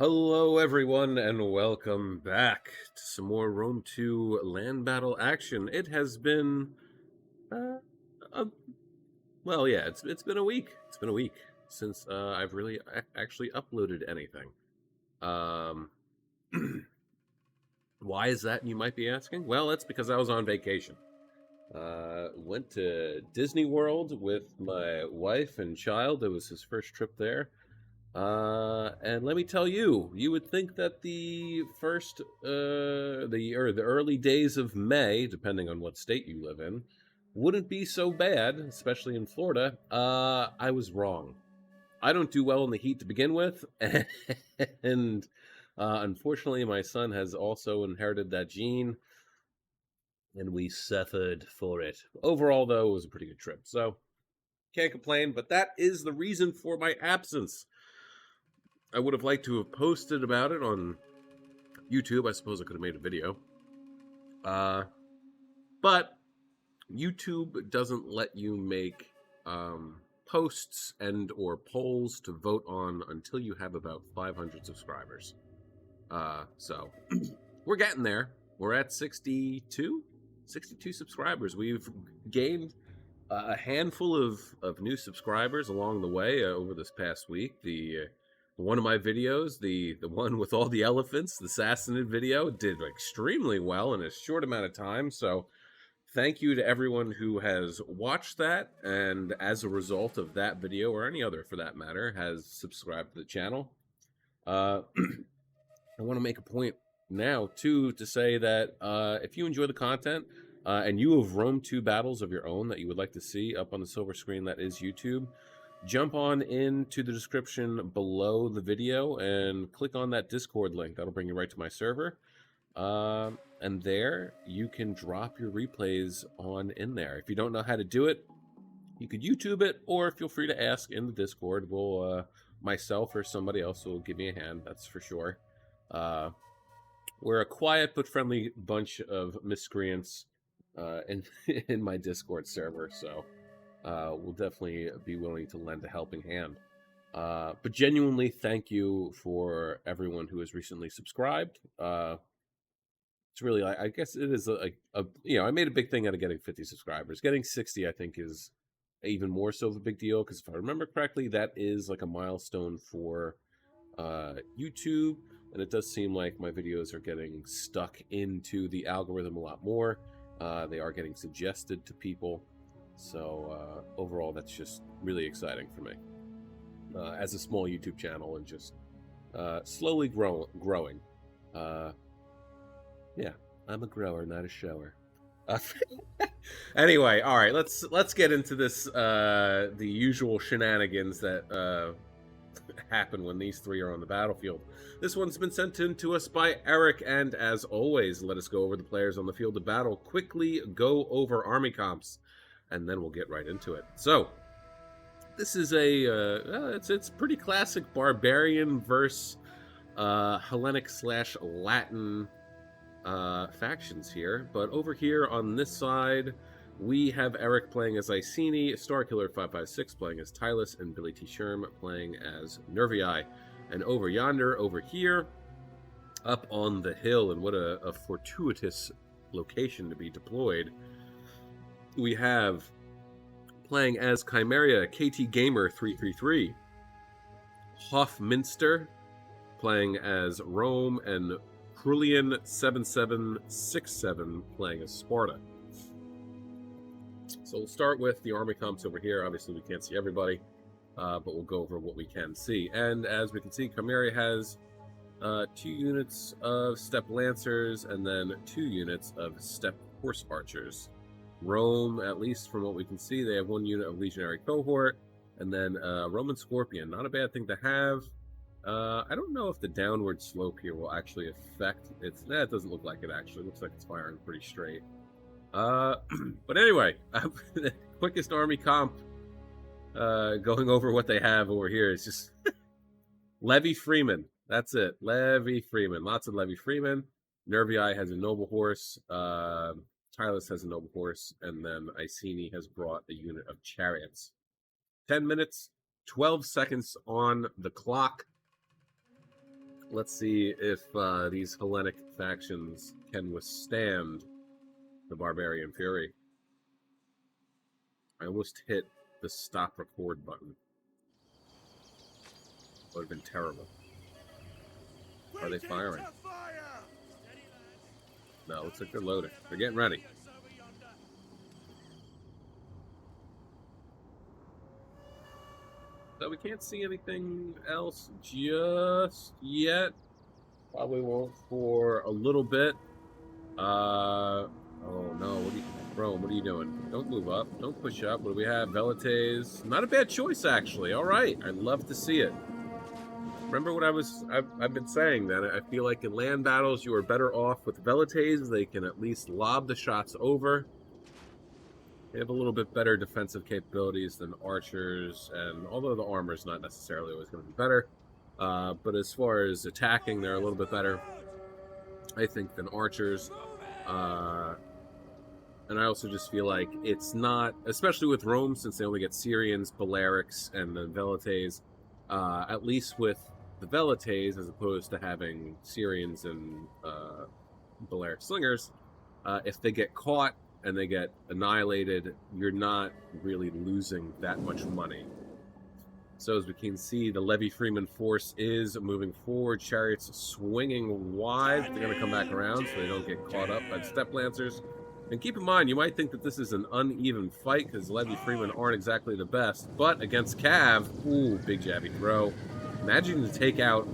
Hello, everyone, and welcome back to some more Rome 2 land battle action. It has been, uh, a, well, yeah, it's been a week. It's been a week since I've really actually uploaded anything. Um, why is that? You might be asking. Well, it's because I was on vacation. Went to Disney World with my wife and child. It was his first trip there. And let me tell you, you would think that the first, the early days of May, depending on what state you live in, wouldn't be so bad, especially in Florida. I was wrong. I don't do well in the heat to begin with, and unfortunately, my son has also inherited that gene, and we suffered for it. Overall, though, it was a pretty good trip, so can't complain. But that is the reason for my absence. I would have liked to have posted about it on YouTube. I suppose I could have made a video. But YouTube doesn't let you make posts and or polls to vote on until you have about 500 subscribers. So we're getting there. We're at 62 subscribers. We've gained a handful of new subscribers along the way over this past week. The one of my videos, the one with all the elephants, the Sassanid video, did extremely well in a short amount of time. So thank you to everyone who has watched that, and as a result of that video, or any other for that matter, has subscribed to the channel. I want to make a point now, too, to say that if you enjoy the content, and you have Rome 2 battles of your own that you would like to see up on the silver screen that is YouTube, jump on into the description below the video and click on that Discord link. That'll bring you right to my server. And there you can drop your replays on in there. If you don't know how to do it, you could YouTube it, or feel free to ask in the Discord. We'll, myself or somebody else will give me a hand, that's for sure. We're a quiet but friendly bunch of miscreants in in my Discord server, so we'll definitely be willing to lend a helping hand. But genuinely, thank you for everyone who has recently subscribed. It's really, I guess it is I made a big thing out of getting 50 subscribers. Getting 60, I think, is even more so of a big deal, because if I remember correctly, that is like a milestone for YouTube, and it does seem like my videos are getting stuck into the algorithm a lot more. They are getting suggested to people, so overall that's just really exciting for me as a small YouTube channel, and just slowly growing. Yeah, I'm a grower, not a shower. Anyway, all right, let's get into this the usual shenanigans that happen when these three are on the battlefield. This one's been sent in to us by Eric, and as always, let us go over the players on the field of battle, quickly go over army comps, and then we'll get right into it. So this is a it's pretty classic barbarian versus Hellenic / Latin factions here. But over here on this side, we have Eric playing as Iceni, Starkiller 556 playing as Tylus, and Billy T. Sherm playing as Nervii. And over yonder, over here, up on the hill, and what a fortuitous location to be deployed, we have playing as Chimeria, KT Gamer 333, Hoffminster playing as Rome, and Krulian 7767 playing as Sparta. So we'll start with the army comps over here. Obviously, we can't see everybody, but we'll go over what we can see. And as we can see, Chimeria has 2 units of Steppe Lancers and then 2 units of Steppe Horse Archers. Rome, at least from what we can see, they have 1 unit of Legionary Cohort, and then Roman Scorpion. Not a bad thing to have. I don't know if the downward slope here will actually affect it. It doesn't look like it actually. It looks like it's firing pretty straight. But anyway, the quickest army comp, going over what they have over here is just Levy Freemen. That's it. Levy Freemen. Lots of Levy Freemen. Nervii has a noble horse. Tylus has a noble horse. And then Iceni has brought a unit of chariots. 10 minutes, 12 seconds on the clock. Let's see if these Hellenic factions can withstand the Barbarian Fury. I almost hit the stop record button. Would have been terrible. Are they firing? No, looks like they're loading. They're getting ready. So we can't see anything else just yet. Probably won't for a little bit. Oh no, what are you, Rome, what are you doing? Don't move up. Don't push up. What do we have? Velites. Not a bad choice, actually. All right. I'd love to see it. Remember what I've been saying, that I feel like in land battles you are better off with Velites. They can at least lob the shots over. They have a little bit better defensive capabilities than archers, and although the armor is not necessarily always going to be better, but as far as attacking, they're a little bit better, I think, than archers. And I also just feel like it's not, especially with Rome, since they only get Syrians, Balearics, and the Velites, at least with the Velites, as opposed to having Syrians and Balearic slingers, if they get caught and they get annihilated, you're not really losing that much money. So as we can see, the Levy Freeman force is moving forward. Chariots swinging wide. They're going to come back around so they don't get caught up by the Step Lancers. And keep in mind, you might think that this is an uneven fight because Levy Freemen aren't exactly the best. But against Cav, ooh, big jabby throw. Imagine to take out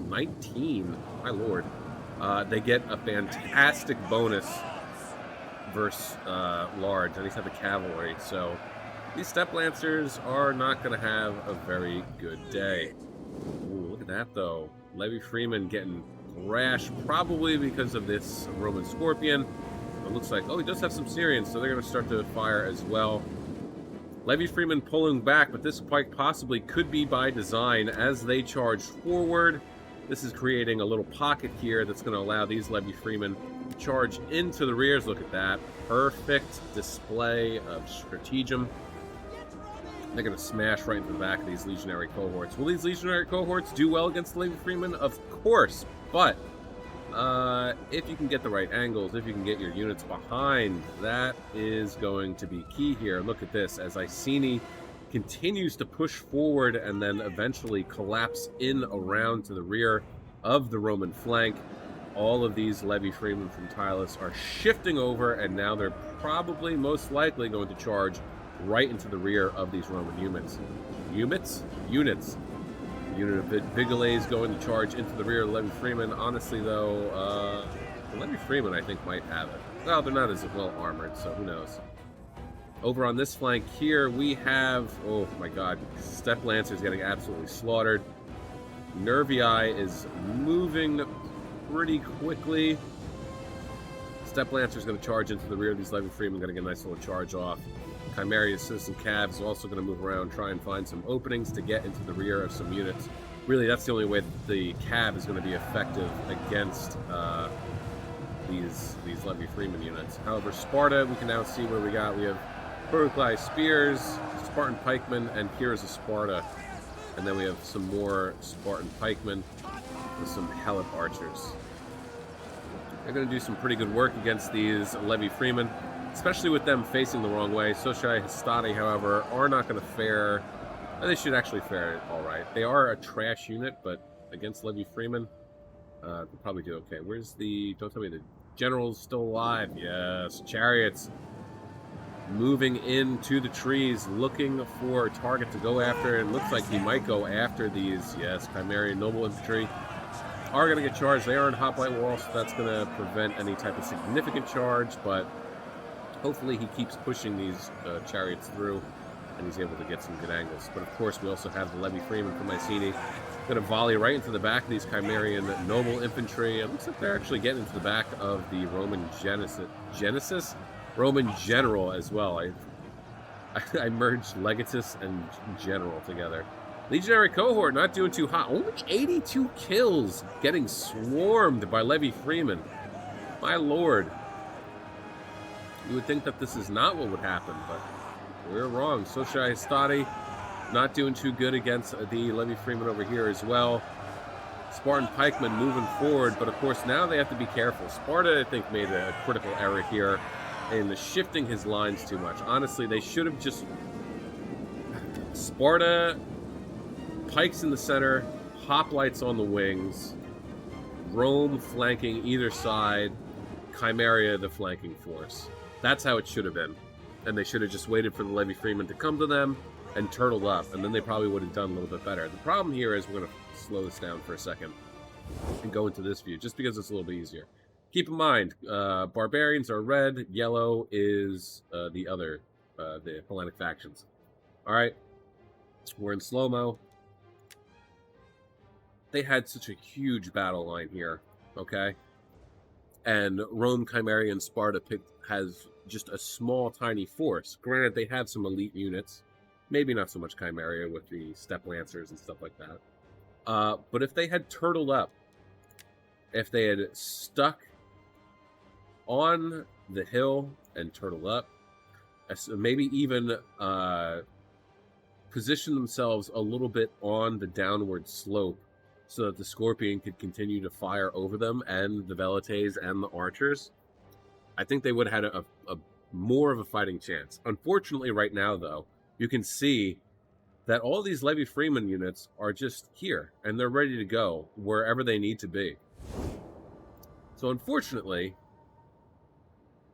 19, my lord. They get a fantastic bonus versus large, at least have the cavalry. So these Step Lancers are not going to have a very good day. Ooh, look at that, though. Levy Freeman getting thrashed, probably because of this Roman Scorpion. It looks like, oh, he does have some Syrians, so they're going to start to fire as well. Levy Freeman pulling back, but this quite possibly could be by design as they charge forward. This is creating a little pocket here that's going to allow these Levy Freemen to charge into the rears. Look at that. Perfect display of stratagem. They're going to smash right into the back of these legionary cohorts. Will these legionary cohorts do well against the Levy Freemen? Of course, but if you can get the right angles, if you can get your units behind, that is going to be key here. Look at this, as Iceni continues to push forward and then eventually collapse in around to the rear of the Roman flank. All of these Levy Freemen from Tylus are shifting over, and now they're probably most likely going to charge right into the rear of these Roman units. Units? Unit of Vigilés going to charge into the rear of Levy Freeman. Honestly, though, the Levy Freeman, I think, might have it. Well, they're not as well armored, so who knows. Over on this flank here, we have, oh my god, Step Lancers getting absolutely slaughtered. Nervii is moving pretty quickly. Step Lancer is going to charge into the rear of these Levy Freemen, going to get a nice little charge off. Chimerius Citizen Cav is also going to move around, try and find some openings to get into the rear of some units. Really, that's the only way that the Cav is going to be effective against these Levy Freeman units. However, Sparta, we can now see where we got. We have Protocolized Spears, Spartan Pikemen, and here's a Sparta. And then we have some more Spartan Pikemen with some Helot Archers. They're going to do some pretty good work against these Levy Freemen, especially with them facing the wrong way. Socii Hastati, however, are not going to fare. They should actually fare all right. They are a trash unit, but against Levy Freemen, they'll probably do okay. Where's the... Don't tell me the general's still alive. Yes, Chariots moving into the trees, looking for a target to go after. It looks like he might go after these, yes, Chimerian Noble Infantry are going to get charged. They are in Hoplite Wall, so that's going to prevent any type of significant charge, but hopefully he keeps pushing these chariots through and he's able to get some good angles. But of course, we also have the Levy Freeman from Iceni going to volley right into the back of these Chimerian Noble Infantry. It looks like they're actually getting into the back of the Roman Genesis? Roman General as well. I merged Legatus and General together. Legionary Cohort not doing too hot. Only 82 kills, getting swarmed by Levy Freeman. My lord. You would think that this is not what would happen, but we're wrong. Socii Hastati not doing too good against the Levy Freeman over here as well. Spartan pikemen moving forward, but of course now they have to be careful. Sparta, I think, made a critical error here in shifting his lines too much. Honestly, they should have just... Sparta, pikes in the center, hoplites on the wings, Rome flanking either side, Chimeria the flanking force. That's how it should have been. And they should have just waited for the Levy Freemen to come to them and turtled up, and then they probably would have done a little bit better. The problem here is we're going to slow this down for a second and go into this view, just because it's a little bit easier. Keep in mind, barbarians are red, yellow is the other, the Hellenic factions. Alright, we're in slow-mo. They had such a huge battle line here, okay? And Rome, Chimeria, and Sparta has just a small, tiny force. Granted, they have some elite units. Maybe not so much Chimeria with the Steppe Lancers and stuff like that. But if they had turtled up, if they had stuck on the hill and turtled up, maybe even position themselves a little bit on the downward slope so that the Scorpion could continue to fire over them and the Velites and the archers, I think they would have had a more of a fighting chance. Unfortunately, right now, though, you can see that all these Levy Freeman units are just here, and they're ready to go wherever they need to be. So unfortunately,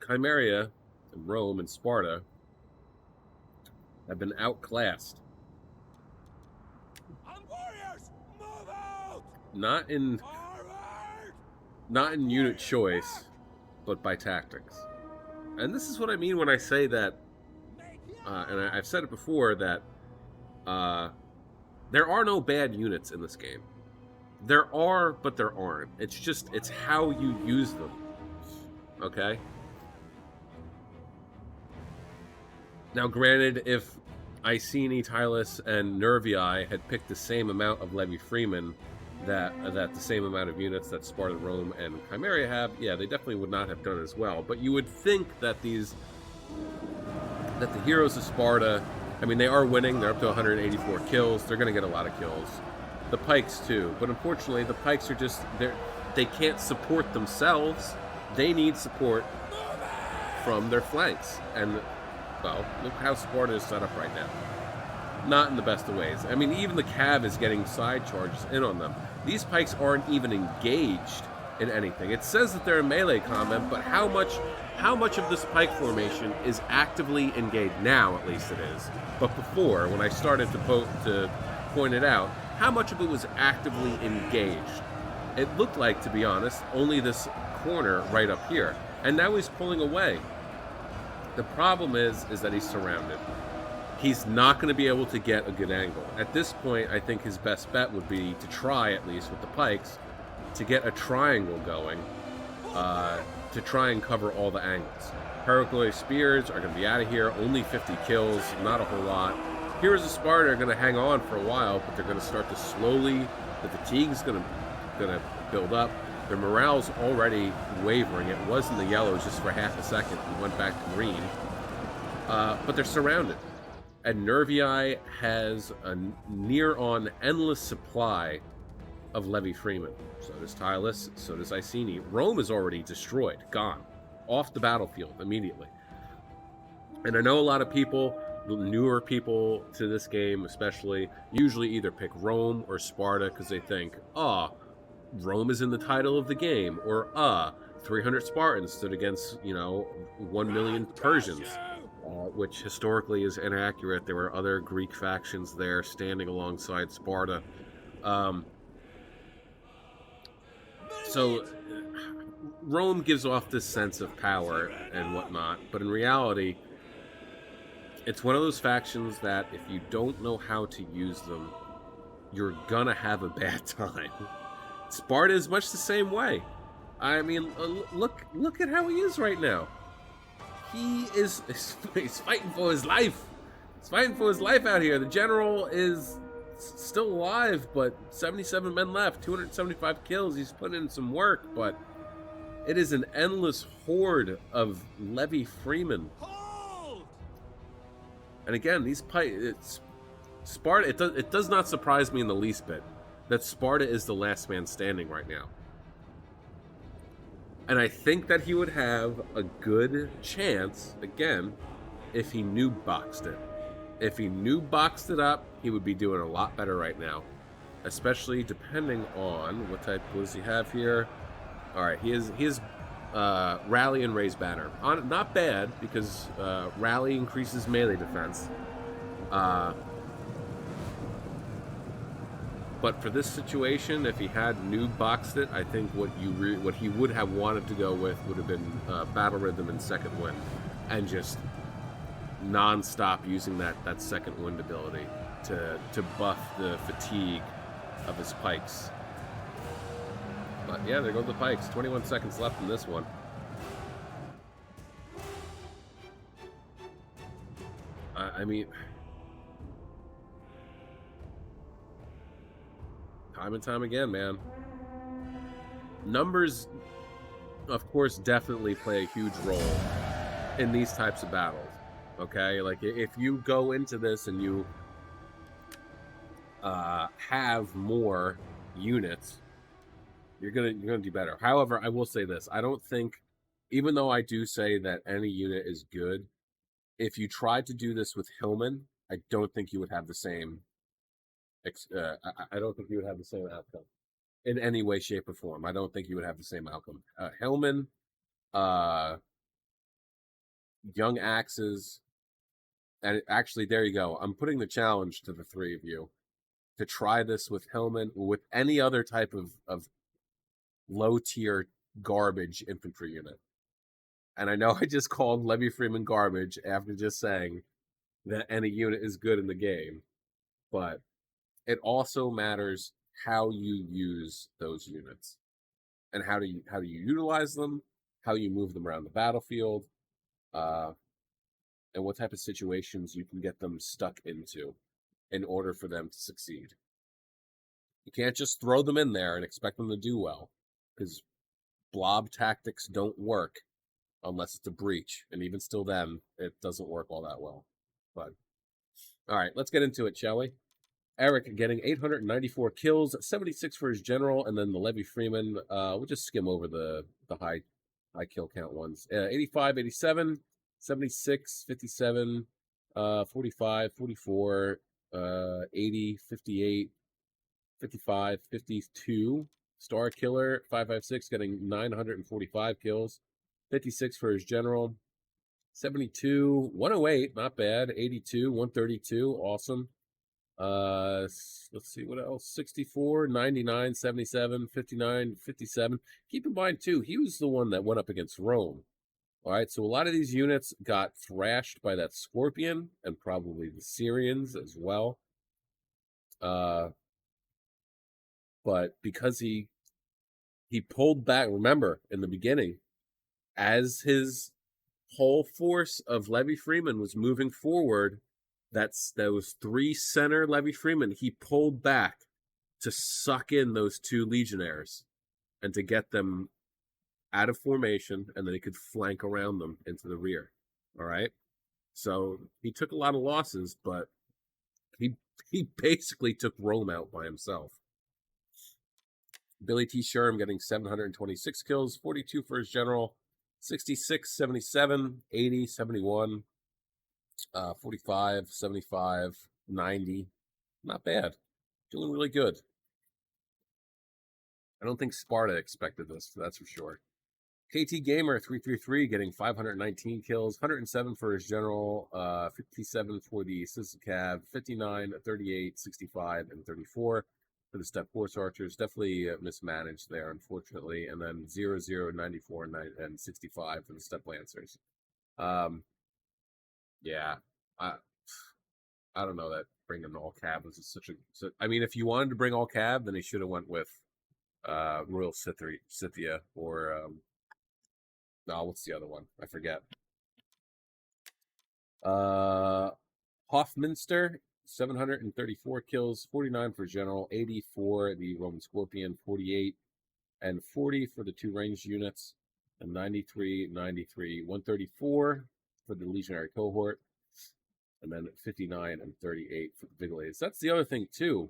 Chimeria and Rome and Sparta have been outclassed. Warriors, move out! Not in unit choice, but by tactics. And this is what I mean when I say that, and I've said it before, that there are no bad units in this game. There are, but there aren't. It's how you use them. Okay? Now, granted, if Iceni, Tylus, and Nervii had picked the same amount of Levy Freemen, that the same amount of units that Sparta, Rome, and Chimeria have, yeah, they definitely would not have done as well. But you would think that the heroes of Sparta, I mean, they are winning. They're up to 184 kills. They're going to get a lot of kills. The pikes too, but unfortunately, the pikes are just they can't support themselves. They need support from their flanks, and well, look how Sparta is set up right now. Not in the best of ways. I mean, even the Cav is getting side charges in on them. These pikes aren't even engaged in anything. It says that they're in melee combat, but how much of this pike formation is actively engaged? Now, at least it is. But before, when I started to point it out, how much of it was actively engaged? It looked like, to be honest, only this corner right up here. And now he's pulling away. The problem is that he's surrounded. He's not going to be able to get a good angle. At this point, I think his best bet would be to try, at least with the pikes, to get a triangle going, to try and cover all the angles. Heraclea spears are going to be out of here. Only 50 kills, not a whole lot. Heroes of Sparta are going to hang on for a while, but they're going to start to slowly, the fatigue's going to build up. Their morale's already wavering. It was in the yellow just for half a second and went back to green. But they're surrounded. And Nervii has a near-on endless supply of Levy Freemen. So does Tylus, so does Iceni. Rome is already destroyed, gone, off the battlefield immediately. And I know a lot of people, newer people to this game especially, usually either pick Rome or Sparta because they think, Rome is in the title of the game, or 300 Spartans stood against, 1 million Persians, which historically is inaccurate. There were other Greek factions there standing alongside Sparta. So Rome gives off this sense of power and whatnot, but in reality, it's one of those factions that if you don't know how to use them, you're gonna have a bad time. Sparta is much the same way. I mean, look at how he is right now. He's fighting for his life. He's fighting for his life out here. The general is still alive, but 77 men left, 275 kills. He's putting in some work, but it is an endless horde of Levy Freemen. And again, these Sparta, it does not surprise me in the least bit that Sparta is the last man standing right now. And I think that he would have a good chance, again, if he new boxed it. If he new boxed it up, he would be doing a lot better right now. Especially depending on what type does he have here. Alright, he is Rally and Raise Banner. Not bad, because Rally increases melee defense. But for this situation, if he had new boxed it, I think what he would have wanted to go with would have been Battle Rhythm and Second Wind, and just non-stop using that Second Wind ability to buff the fatigue of his pikes. But yeah, there go the pikes. 21 seconds left in this one. I mean, time and time again, man. Numbers, of course, definitely play a huge role in these types of battles. Okay, like if you go into this and you have more units, you're gonna do better. However, I will say this: I don't think, even though I do say that any unit is good, if you tried to do this with Hillman, I don't think you would have the same. I don't think you would have the same outcome in any way, shape, or form. I don't think you would have the same outcome. Hillman, Young Axes, and actually, there you go. I'm putting the challenge to the three of you to try this with Hillman or with any other type of low tier garbage infantry unit. And I know I just called Levy Freeman garbage after just saying that any unit is good in the game, but it also matters how you use those units and how do you utilize them, how you move them around the battlefield, and what type of situations you can get them stuck into in order for them to succeed. You can't just throw them in there and expect them to do well, because blob tactics don't work unless it's a breach, and even still then, it doesn't work all that well. But all right, let's get into it, shall we? Eric getting 894 kills, 76 for his general, and then the Levy Freeman. We'll just skim over the high kill count ones. 85, 87, 76, 57, 45, 44, 80, 58, 55, 52. Star Killer 556 getting 945 kills, 56 for his general. 72, 108, not bad. 82, 132, awesome. Let's see what else. 64, 99, 77, 59, 57. Keep in mind too, he was the one that went up against Rome. All right, so a lot of these units got thrashed by that Scorpion and probably the Syrians as well. But because he pulled back, remember in the beginning, as his whole force of Levy Freeman was moving forward, those three center Levy Freeman, he pulled back to suck in those two legionnaires and to get them out of formation, and then he could flank around them into the rear. All right, so he took a lot of losses, but he basically took Rome out by himself. Billy T. Sherm getting 726 kills, 42 for his general, 66, 77, 80, 71, 45, 75, 90. Not bad. Doing really good. I don't think Sparta expected this, that's for sure. KT Gamer 333 getting 519 kills, 107 for his general, 57 for the assistant cav, 59, 38, 65, and 34 for the step force archers. Definitely mismanaged there, unfortunately. And then 00, 94, and 65 for the step lancers. Yeah, I don't know that bringing all cav was such a. I mean, if you wanted to bring all cav, then he should have went with Royal Scythia or no, what's the other one? I forget. Hoffminster, 734 kills, 49 for general, 80 for the Roman Scorpion, 48 and 40 for the two ranged units, and 93, 93, 134 for the legionary cohort, and then 59 and 38 for the Vigilades. That's the other thing too.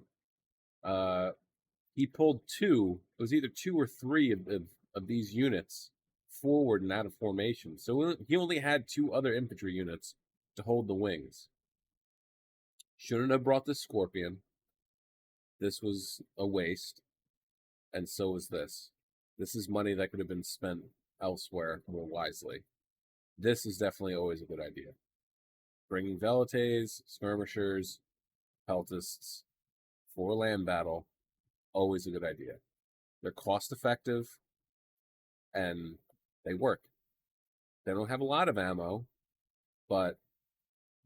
he pulled two. It was either two or three of these units forward and out of formation. So he only had two other infantry units to hold the wings. Shouldn't have brought the Scorpion. This was a waste, and so was this. This is money that could have been spent elsewhere more wisely. This is definitely always a good idea. Bringing velites, skirmishers, peltists for land battle, always a good idea. They're cost effective and they work. They don't have a lot of ammo, but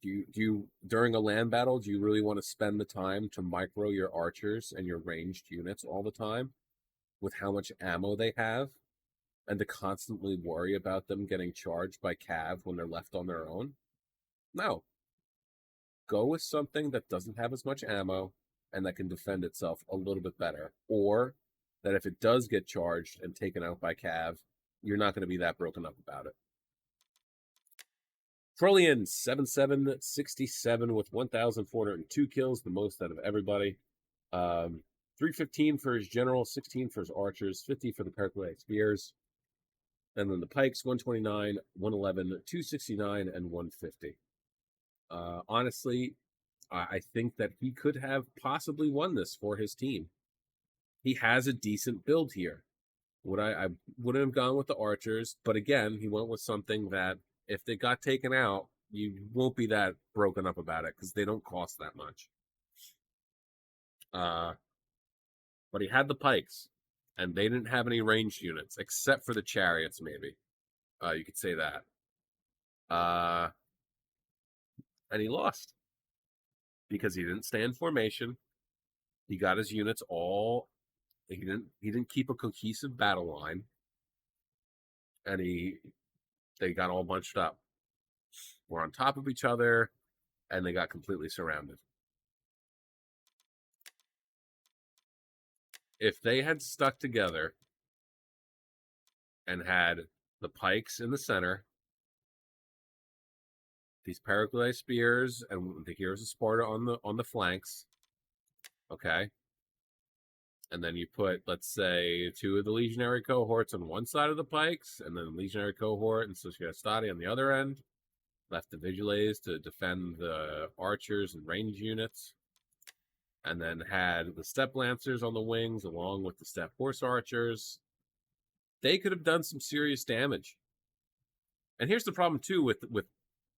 do you during a land battle, do you really want to spend the time to micro your archers and your ranged units all the time with how much ammo they have and to constantly worry about them getting charged by cav when they're left on their own? No. Go with something that doesn't have as much ammo and that can defend itself a little bit better. Or that if it does get charged and taken out by cav, you're not going to be that broken up about it. Trollian 7767 with 1,402 kills, the most out of everybody. 315 for his general, 16 for his archers, 50 for the Percolate Spears. And then the Pikes, 129, 111, 269, and 150. Honestly, I think that he could have possibly won this for his team. He has a decent build here. I wouldn't have gone with the archers, but again, he went with something that if they got taken out, you won't be that broken up about it because they don't cost that much. But he had the pikes, and they didn't have any ranged units except for the chariots. Maybe you could say that. And he lost because he didn't stay in formation. He got his units all. He didn't keep a cohesive battle line, and they got all bunched up. Were on top of each other, and they got completely surrounded. If they had stuck together and had the pikes in the center, these Periclei spears, and the heroes of Sparta on the flanks, okay, and then you put, let's say, two of the legionary cohorts on one side of the pikes, and then the legionary cohort and Sociastati on the other end, left the Vigiles to defend the archers and range units, and then had the Steppe Lancers on the wings along with the Steppe Horse Archers. They could have done some serious damage. And here's the problem, too, with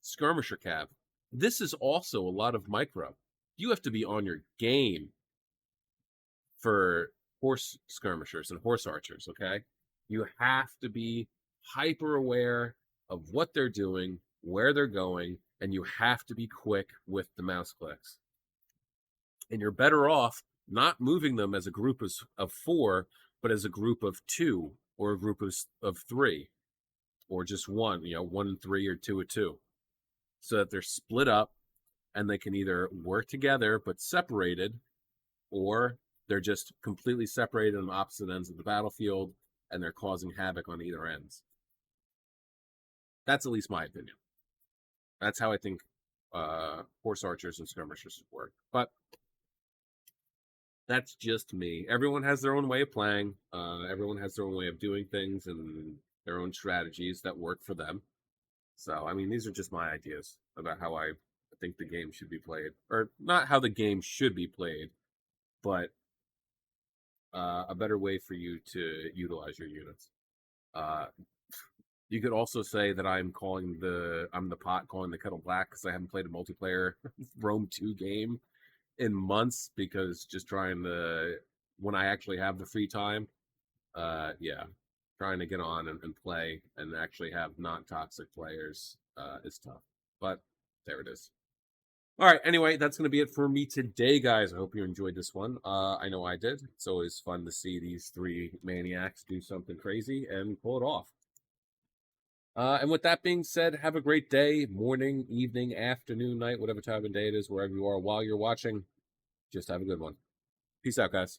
Skirmisher Cav. This is also a lot of micro. You have to be on your game for horse skirmishers and horse archers, okay? You have to be hyper aware of what they're doing, where they're going, and you have to be quick with the mouse clicks. And you're better off not moving them as a group of four, but as a group of two or a group of three, or just one, 1 and 3 or 2 and 2, so that they're split up and they can either work together but separated, or they're just completely separated on opposite ends of the battlefield and they're causing havoc on either ends. That's at least my opinion. That's how I think horse archers and skirmishers work. But that's just me. Everyone has their own way of playing. Everyone has their own way of doing things and their own strategies that work for them. So, I mean, these are just my ideas about how I think the game should be played. Or not how the game should be played, but a better way for you to utilize your units. You could also say that I'm the pot calling the kettle black because I haven't played a multiplayer Rome 2 game in months, because just trying to, when I actually have the free time, trying to get on and play and actually have non-toxic players is tough. But there it is. All right, anyway, that's going to be it for me today, guys. I hope you enjoyed this one. I know I did. It's always fun to see these three maniacs do something crazy and pull it off. And with that being said, have a great day, morning, evening, afternoon, night, whatever time of day it is, wherever you are while you're watching. Just have a good one. Peace out, guys.